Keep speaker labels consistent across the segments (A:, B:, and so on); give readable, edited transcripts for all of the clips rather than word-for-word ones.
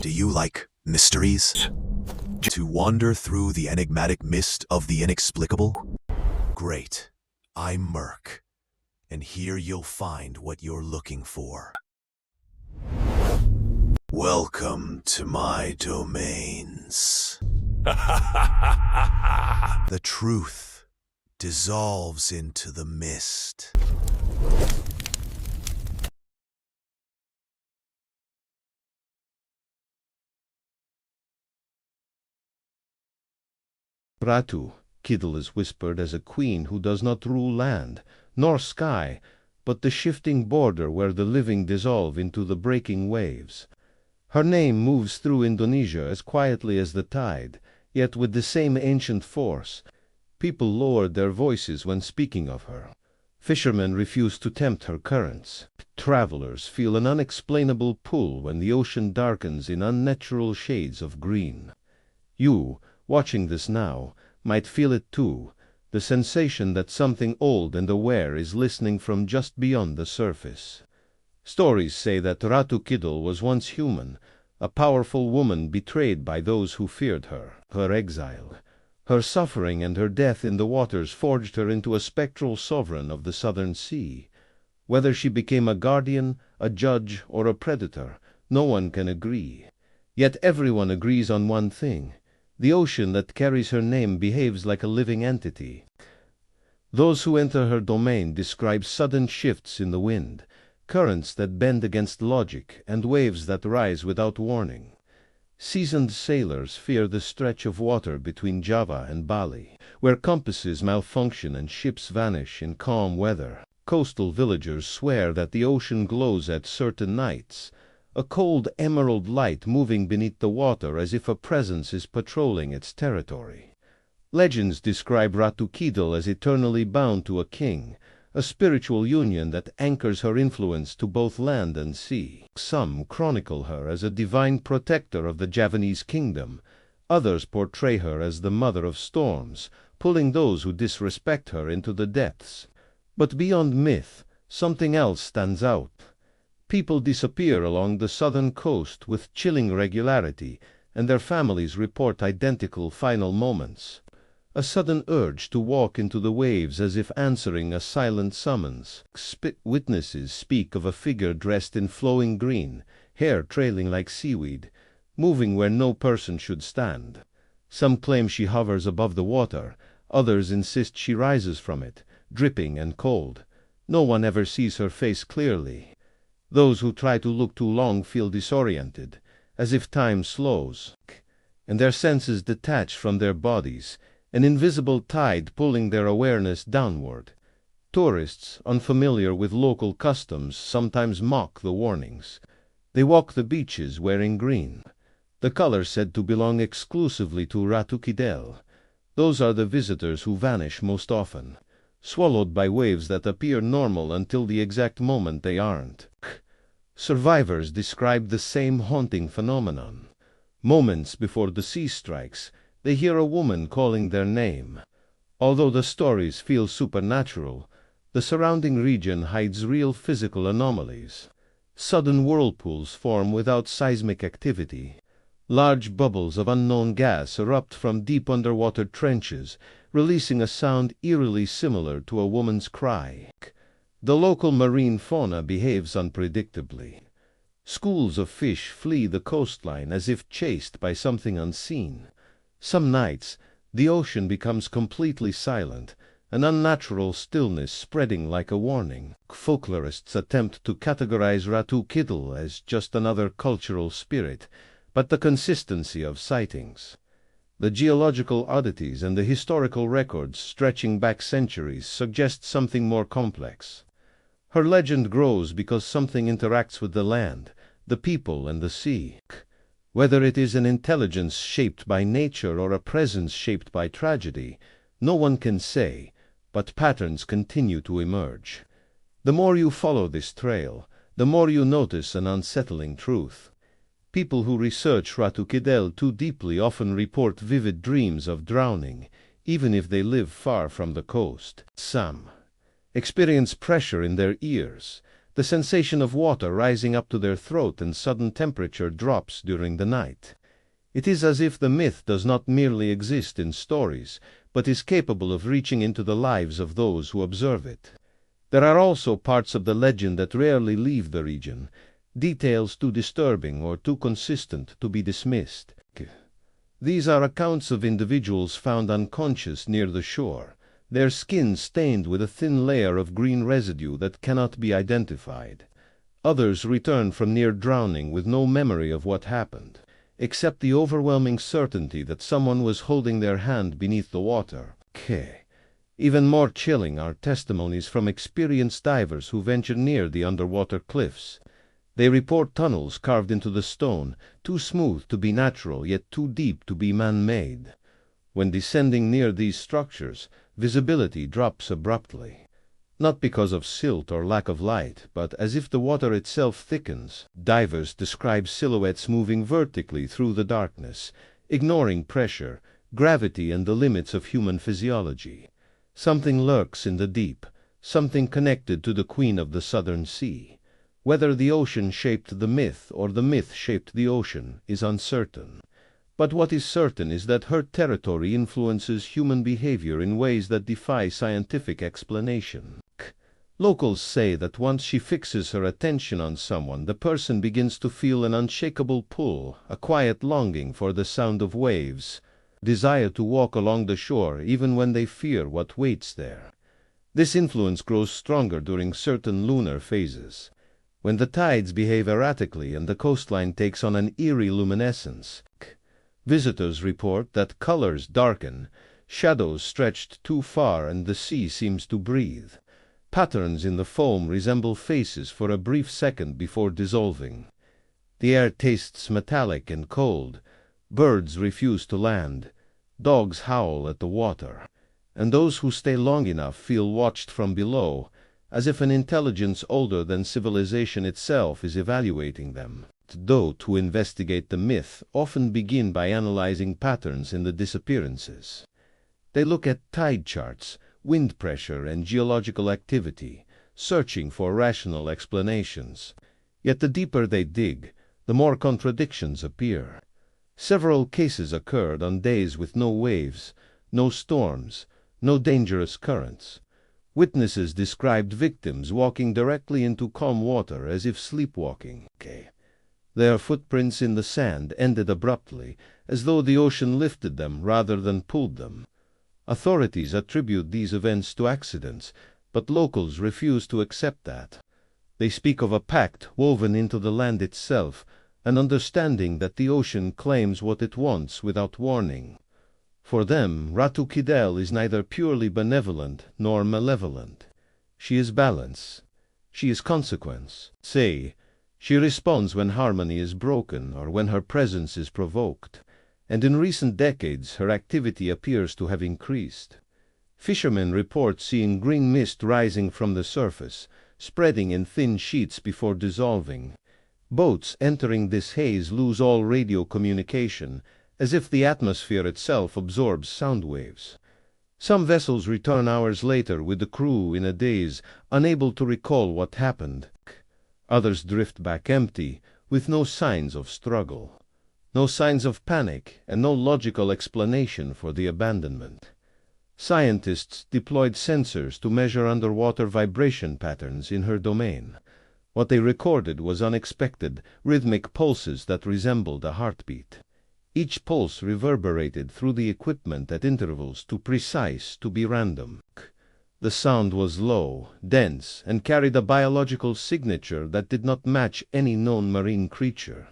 A: Do you like mysteries? To wander through the enigmatic mist of the inexplicable? Great. I'm Merc, and here you'll find what you're looking for. Welcome to my domains. The truth dissolves into the mist.
B: Ratu Kidul is whispered as a queen who does not rule land, nor sky, but the shifting border where the living dissolve into the breaking waves. Her name moves through Indonesia as quietly as the tide, yet with the same ancient force. People lowered their voices when speaking of her. Fishermen refuse to tempt her currents. Travelers feel an unexplainable pull when the ocean darkens in unnatural shades of green. You, watching this now, might feel it too, the sensation that something old and aware is listening from just beyond the surface. Stories say that Ratu Kidul was once human, a powerful woman betrayed by those who feared her. Her exile, her suffering and her death in the waters forged her into a spectral sovereign of the southern sea. Whether she became a guardian, a judge, or a predator, no one can agree. Yet everyone agrees on one thing. The ocean that carries her name behaves like a living entity. Those who enter her domain describe sudden shifts in the wind, currents that bend against logic, and waves that rise without warning. Seasoned sailors fear the stretch of water between Java and Bali, where compasses malfunction and ships vanish in calm weather. Coastal villagers swear that the ocean glows at certain nights, a cold emerald light moving beneath the water as if a presence is patrolling its territory. Legends describe Ratu Kidul as eternally bound to a king, a spiritual union that anchors her influence to both land and sea. Some chronicle her as a divine protector of the Javanese kingdom. Others portray her as the mother of storms, pulling those who disrespect her into the depths. But beyond myth, something else stands out. People disappear along the southern coast with chilling regularity, and their families report identical final moments. A sudden urge to walk into the waves as if answering a silent summons. Witnesses speak of a figure dressed in flowing green, hair trailing like seaweed, moving where no person should stand. Some claim she hovers above the water, others insist she rises from it, dripping and cold. No one ever sees her face clearly. Those who try to look too long feel disoriented, as if time slows, and their senses detach from their bodies, an invisible tide pulling their awareness downward. Tourists, unfamiliar with local customs, sometimes mock the warnings. They walk the beaches wearing green, the color said to belong exclusively to Ratu Kidul. Those are the visitors who vanish most often, swallowed by waves that appear normal until the exact moment they aren't. Survivors describe the same haunting phenomenon. Moments before the sea strikes, they hear a woman calling their name. Although the stories feel supernatural, the surrounding region hides real physical anomalies. Sudden whirlpools form without seismic activity. Large bubbles of unknown gas erupt from deep underwater trenches, releasing a sound eerily similar to a woman's cry. The local marine fauna behaves unpredictably. Schools of fish flee the coastline as if chased by something unseen. Some nights, the ocean becomes completely silent, an unnatural stillness spreading like a warning. Folklorists attempt to categorize Ratu Kidul as just another cultural spirit, but the consistency of sightings, the geological oddities and the historical records stretching back centuries suggest something more complex. Her legend grows because something interacts with the land, the people and the sea. Whether it is an intelligence shaped by nature or a presence shaped by tragedy, no one can say, but patterns continue to emerge. The more you follow this trail, the more you notice an unsettling truth. People who research Ratu Kidul too deeply often report vivid dreams of drowning, even if they live far from the coast. Some experience pressure in their ears, The sensation of water rising up to their throat and sudden temperature drops during the night. It is as if the myth does not merely exist in stories, but is capable of reaching into the lives of those who observe it. There are also parts of the legend that rarely leave the region, details too disturbing or too consistent to be dismissed. These are accounts of individuals found unconscious near the shore, their skin stained with a thin layer of green residue that cannot be identified. Others return from near drowning with no memory of what happened, except the overwhelming certainty that someone was holding their hand beneath the water. Even more chilling are testimonies from experienced divers who venture near the underwater cliffs. They report tunnels carved into the stone, too smooth to be natural, yet too deep to be man-made. When descending near these structures, visibility drops abruptly. Not because of silt or lack of light, but as if the water itself thickens. Divers describe silhouettes moving vertically through the darkness, ignoring pressure, gravity, and the limits of human physiology. Something lurks in the deep, something connected to the Queen of the Southern Sea. Whether the ocean shaped the myth or the myth shaped the ocean is uncertain. But what is certain is that her territory influences human behavior in ways that defy scientific explanation. Locals say that once she fixes her attention on someone, the person begins to feel an unshakable pull, a quiet longing for the sound of waves, desire to walk along the shore even when they fear what waits there. This influence grows stronger during certain lunar phases. When the tides behave erratically and the coastline takes on an eerie luminescence, visitors report that colors darken, shadows stretched too far, and the sea seems to breathe. Patterns in the foam resemble faces for a brief second before dissolving. The air tastes metallic and cold. Birds refuse to land. Dogs howl at the water. And those who stay long enough feel watched from below, as if an intelligence older than civilization itself is evaluating them. Those who investigate the myth often begin by analyzing patterns in the disappearances. They look at tide charts, wind pressure, and geological activity, searching for rational explanations. Yet the deeper they dig, the more contradictions appear. Several cases occurred on days with no waves, no storms, no dangerous currents. Witnesses described victims walking directly into calm water as if sleepwalking. Their footprints in the sand ended abruptly, as though the ocean lifted them rather than pulled them. Authorities attribute these events to accidents, but locals refuse to accept that. They speak of a pact woven into the land itself, an understanding that the ocean claims what it wants without warning. For them, Ratu Kidul is neither purely benevolent nor malevolent. She is balance. She is consequence. She responds when harmony is broken or when her presence is provoked. And in recent decades her activity appears to have increased. Fishermen report seeing green mist rising from the surface, spreading in thin sheets before dissolving. Boats entering this haze lose all radio communication, as if the atmosphere itself absorbs sound waves. Some vessels return hours later with the crew in a daze, unable to recall what happened. Others drift back empty, with no signs of struggle. No signs of panic, and no logical explanation for the abandonment. Scientists deployed sensors to measure underwater vibration patterns in her domain. What they recorded was unexpected, rhythmic pulses that resembled a heartbeat. Each pulse reverberated through the equipment at intervals too precise to be random. The sound was low, dense, and carried a biological signature that did not match any known marine creature.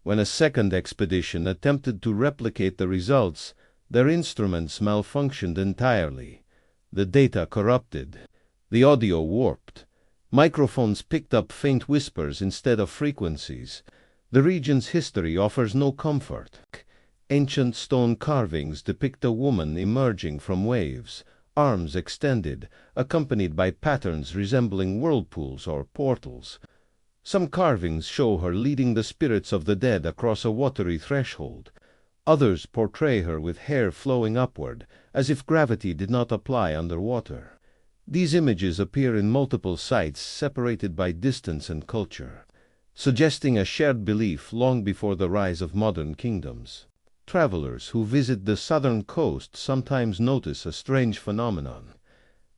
B: When a second expedition attempted to replicate the results, their instruments malfunctioned entirely. The data corrupted. The audio warped. Microphones picked up faint whispers instead of frequencies. The region's history offers no comfort. Ancient stone carvings depict a woman emerging from waves, arms extended, accompanied by patterns resembling whirlpools or portals. Some carvings show her leading the spirits of the dead across a watery threshold. Others portray her with hair flowing upward, as if gravity did not apply underwater. These images appear in multiple sites separated by distance and culture, suggesting a shared belief long before the rise of modern kingdoms. Travelers who visit the southern coast sometimes notice a strange phenomenon.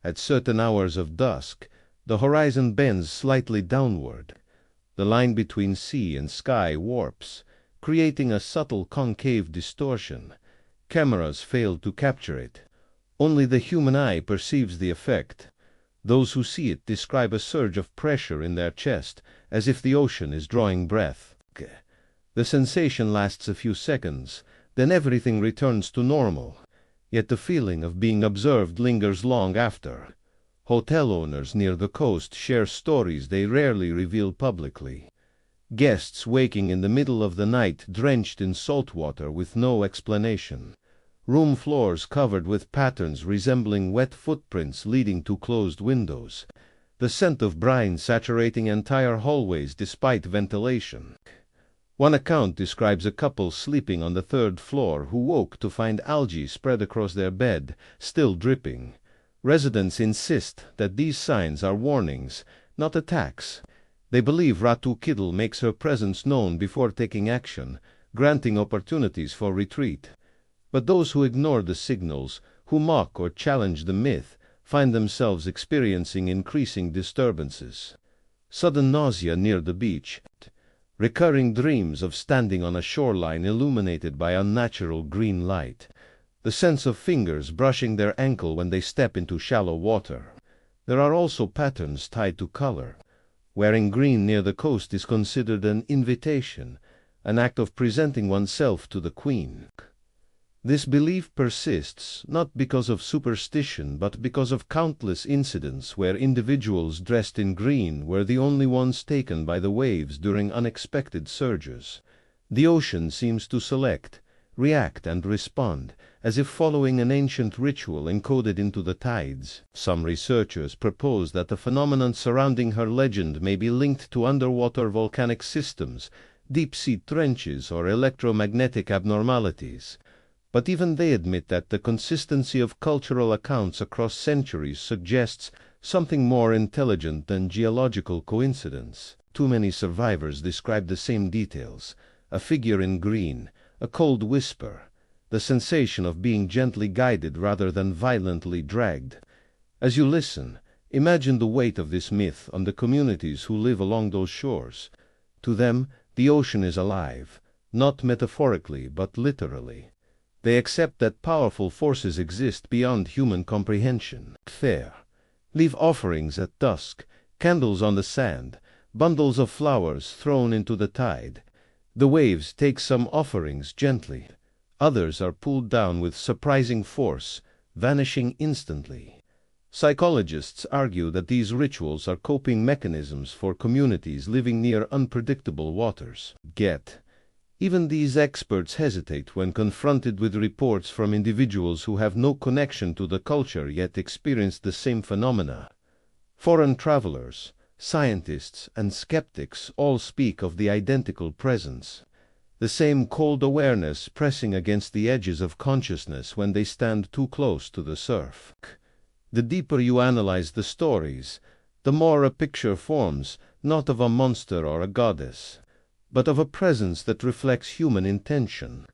B: At certain hours of dusk, the horizon bends slightly downward. The line between sea and sky warps, creating a subtle concave distortion. Cameras fail to capture it. Only the human eye perceives the effect. Those who see it describe a surge of pressure in their chest, as if the ocean is drawing breath. The sensation lasts a few seconds, then everything returns to normal. Yet the feeling of being observed lingers long after. Hotel owners near the coast share stories they rarely reveal publicly. Guests waking in the middle of the night drenched in salt water with no explanation. Room floors covered with patterns resembling wet footprints leading to closed windows. The scent of brine saturating entire hallways despite ventilation. One account describes a couple sleeping on the third floor who woke to find algae spread across their bed, still dripping. Residents insist that these signs are warnings, not attacks. They believe Ratu Kidul makes her presence known before taking action, granting opportunities for retreat. But those who ignore the signals, who mock or challenge the myth, find themselves experiencing increasing disturbances. Sudden nausea near the beach. Recurring dreams of standing on a shoreline illuminated by unnatural green light. The sense of fingers brushing their ankle when they step into shallow water. There are also patterns tied to color. Wearing green near the coast is considered an invitation, an act of presenting oneself to the queen. This belief persists not because of superstition but because of countless incidents where individuals dressed in green were the only ones taken by the waves during unexpected surges. The ocean seems to select, react and respond, as if following an ancient ritual encoded into the tides. Some researchers propose that the phenomenon surrounding her legend may be linked to underwater volcanic systems, deep-sea trenches or electromagnetic abnormalities. But even they admit that the consistency of cultural accounts across centuries suggests something more intelligent than geological coincidence. Too many survivors describe the same details: a figure in green, a cold whisper, the sensation of being gently guided rather than violently dragged. As you listen, imagine the weight of this myth on the communities who live along those shores. To them, the ocean is alive, not metaphorically but literally. They accept that powerful forces exist beyond human comprehension. There, leave offerings at dusk, candles on the sand, bundles of flowers thrown into the tide. The waves take some offerings gently. Others are pulled down with surprising force, vanishing instantly. Psychologists argue that these rituals are coping mechanisms for communities living near unpredictable waters. Even these experts hesitate when confronted with reports from individuals who have no connection to the culture yet experience the same phenomena. Foreign travelers, scientists, and skeptics all speak of the identical presence, the same cold awareness pressing against the edges of consciousness when they stand too close to the surf. The deeper you analyze the stories, the more a picture forms, not of a monster or a goddess, but of a presence that reflects human intention.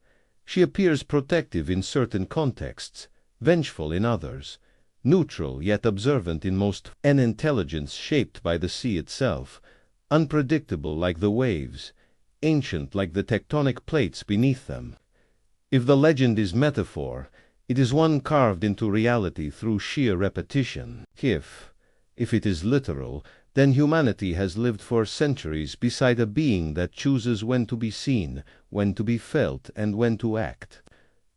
B: She appears protective in certain contexts, vengeful in others, neutral yet observant in most, an intelligence shaped by the sea itself, unpredictable like the waves, ancient like the tectonic plates beneath them. If the legend is metaphor, it is one carved into reality through sheer repetition. If it is literal, then humanity has lived for centuries beside a being that chooses when to be seen, when to be felt, and when to act.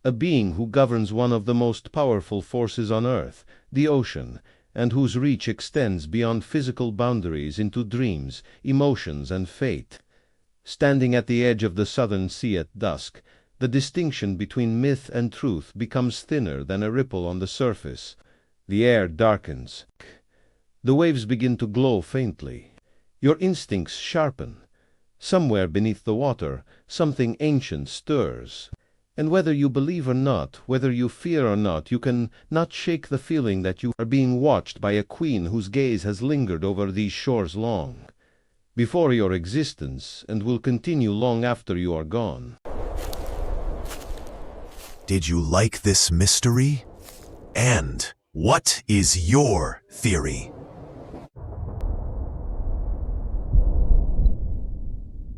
B: A being who governs one of the most powerful forces on earth, the ocean, and whose reach extends beyond physical boundaries into dreams, emotions, and fate. Standing at the edge of the southern sea at dusk, the distinction between myth and truth becomes thinner than a ripple on the surface. The air darkens. The waves begin to glow faintly. Your instincts sharpen. Somewhere beneath the water, something ancient stirs. And whether you believe or not, whether you fear or not, you can not shake the feeling that you are being watched by a queen whose gaze has lingered over these shores long, before your existence, and will continue long after you are gone.
A: Did you like this mystery? And what is your theory?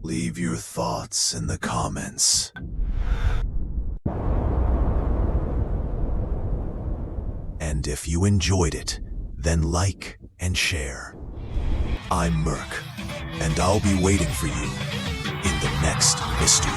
A: Leave your thoughts in the comments. And if you enjoyed it, then like and share. I'm Merc, and I'll be waiting for you in the next mystery.